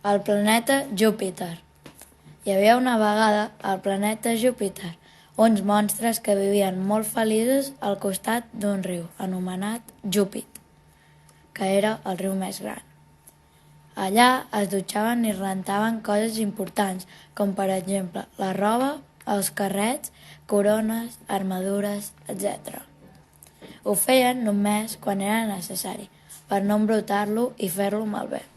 El planeta Júpiter. Hi havia una vegada al planeta Júpiter uns monstres que vivien molt feliços al costat d'un riu anomenat Júpit, que era el riu més gran. Allà es dutxaven i rentaven coses importants, com per exemple la roba, els carrets, corones, armadures, etc. Ho feien només quan era necessari, per no embrutar-lo i fer-lo malbé.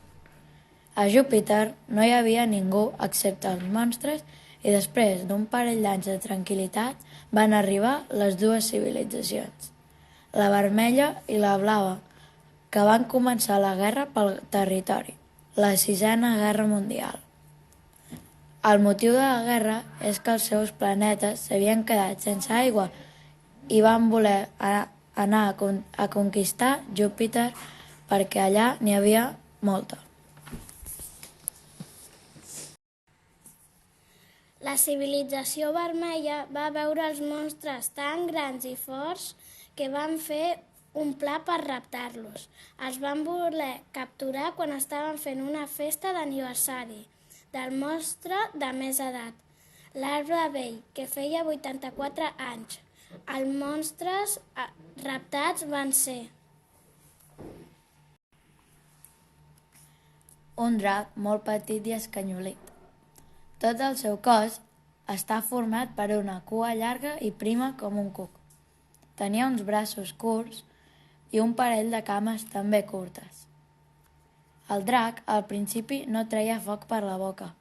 A Júpiter no hi havia ningú excepte els monstres i després d'un parell d'anys de tranquil·litat van arribar les dues civilitzacions, la vermella i la blava, que van començar la guerra pel territori, la 6a Guerra Mundial. El motiu de la guerra és que els seus planetes s'havien quedat sense aigua i van voler anar a conquistar Júpiter perquè allà n'hi havia molta. La civilització vermella va veure els monstres tan grans i forts que van fer un pla per raptar-los. Els van voler capturar quan estaven fent una festa d'aniversari del monstre de més edat, l'arbre vell, que feia 84 anys. Els monstres raptats van ser un drac molt petit i escanyolit. Tot el seu cos està format per una cua llarga i prima com un cuc. Tenia uns braços curts i un parell de cames també curtes. El drac al principi no treia foc per la boca,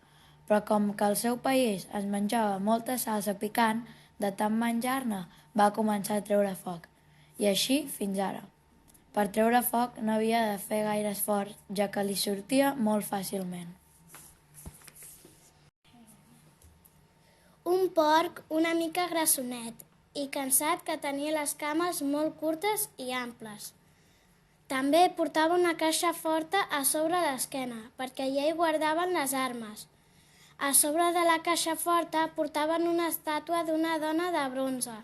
però com que al seu país es menjava molta salsa picant, de tant menjar-ne va començar a treure foc, i així fins ara. Per treure foc no havia de fer gaire esforç, ja que li sortia molt fàcilment. un porc una mica grassonet i cansat que tenia les cames molt curtes i amples. També portava una caixa forta a sobre l'esquena, perquè allà hi guardaven les armes. A sobre de la caixa forta portaven una estàtua d'una dona de bronze,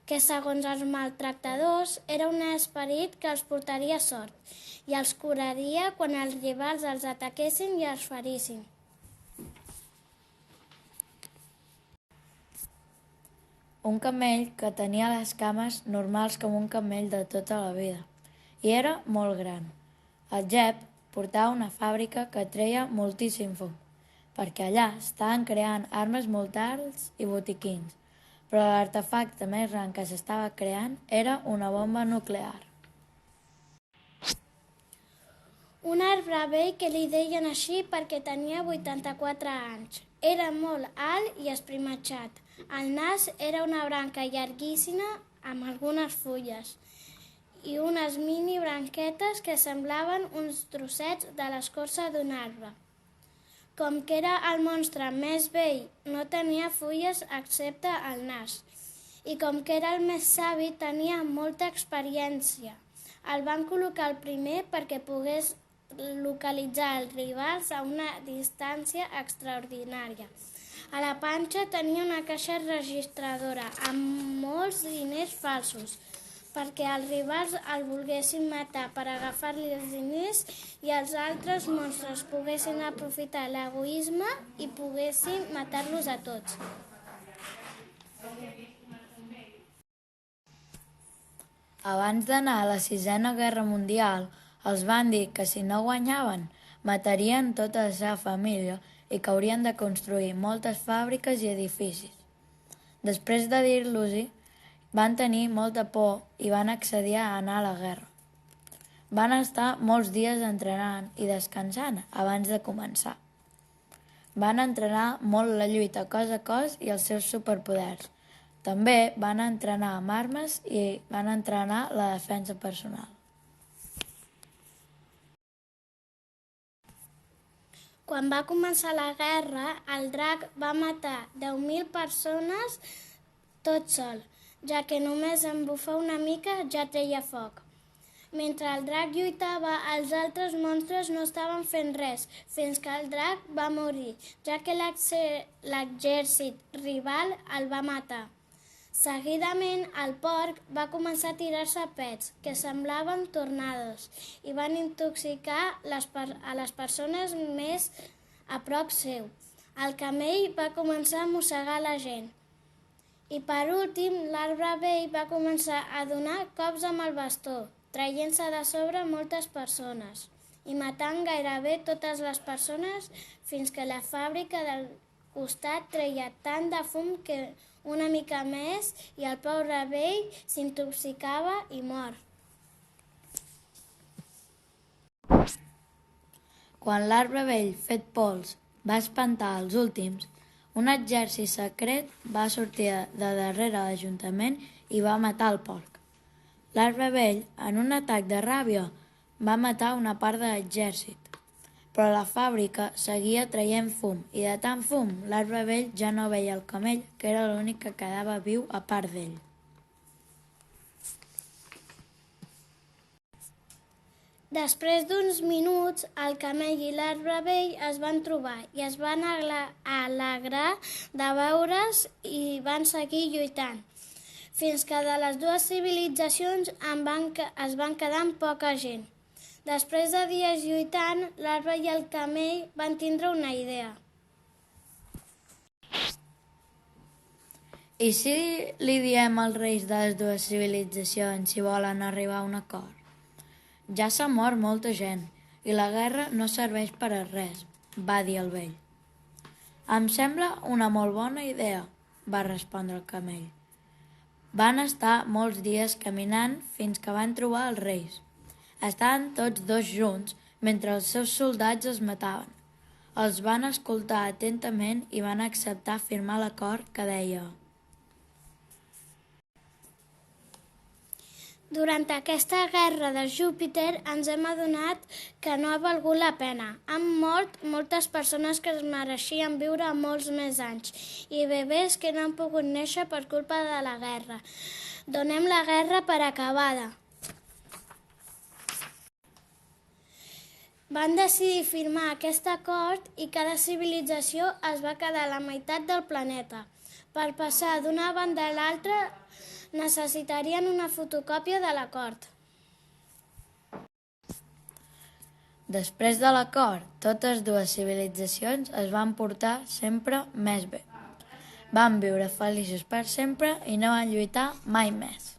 que segons els maltractadors era un esperit que els portaria sort i els curaria quan els rivals els ataquessin i els ferissin. Un camell que tenia les cames normals com un camell de tota la vida, i era molt gran. El Jep portava una fàbrica que treia moltíssim fum, perquè allà estaven creant armes mortals i botiquins, però l'artefacte més gran que s'estava creant era una bomba nuclear. Un arbre vell que li deien així perquè tenia 84 anys. Era molt alt i esprimatxat. El nas era una branca llarguíssima amb algunes fulles i unes mini branquetes que semblaven uns trossets de l'escorça d'un arbre. Com que era el monstre més vell, no tenia fulles excepte el nas. I com que era el més savi, tenia molta experiència. El van col·locar el primer perquè pogués localitzar els rivals a una distància extraordinària. A la panxa tenia una caixa registradora amb molts diners falsos, perquè els rivals el volguessin matar per agafar-li els diners i els altres monstres poguessin aprofitar l'egoisme i poguessin matar-los a tots. Abans d'anar a la 6a Guerra Mundial, els van dir que si no guanyaven, matarien tota la seva família i que haurien de construir moltes fàbriques i edificis. Després de dir-los-hi, van tenir molta por i van accedir a anar a la guerra. Van estar molts dies entrenant i descansant abans de començar. Van entrenar molt la lluita cos a cos i els seus superpoders. També van entrenar amb armes i van entrenar la defensa personal. Quan va començar la guerra, el drac va matar 10.000 persones tot sol, ja que només en bufar una mica ja treia foc. Mentre el drac lluitava, els altres monstres no estaven fent res, fins que el drac va morir, ja que l'exèrcit rival el va matar. Seguidament, el porc va començar a tirar-se pets, que semblaven tornados, i van intoxicar a les persones més a prop seu. El camell va començar a mossegar la gent. I per últim, l'arbre vell va començar a donar cops amb el bastó, traient-se de sobre moltes persones i matant gairebé totes les persones fins que la fàbrica del costat treia tant de fum que una mica més i el pobre vell s'intoxicava i mor. Quan l'arbre vell, fet pols, va espantar els últims, un exèrcit secret va sortir de darrere l'Ajuntament i va matar el porc. L'arbre vell, en un atac de ràbia, va matar una part de l'exèrcit, però la fàbrica seguia traient fum i de tant fum l'arbre vell ja no veia el camell, que era l'únic que quedava viu a part d'ell. Després d'uns minuts, el camell i l'arbre vell es van trobar i es van alegrar de veure's i van seguir lluitant, fins que de les dues civilitzacions es van quedar amb poca gent. Després de dies lluitant, l'arbre i el camell van tindre una idea. I si li diem als reis de les dues civilitzacions si volen arribar a un acord? Ja s'ha mort molta gent i la guerra no serveix per a res, va dir el vell. Em sembla una molt bona idea, va respondre el camell. Van estar molts dies caminant fins que van trobar els reis. Estaven tots dos junts mentre els seus soldats es mataven. Els van escoltar atentament i van acceptar firmar l'acord que deia: Durant aquesta guerra de Júpiter ens hem adonat que no ha valgut la pena. Han mort moltes persones que es mereixien viure molts més anys i bebès que no han pogut néixer per culpa de la guerra. Donem la guerra per acabada. Van decidir firmar aquest acord i cada civilització es va quedar a la meitat del planeta. Per passar d'una banda a l'altra necessitarien una fotocòpia de l'acord. Després de l'acord, totes dues civilitzacions es van portar sempre més bé. Van viure feliços per sempre i no van lluitar mai més.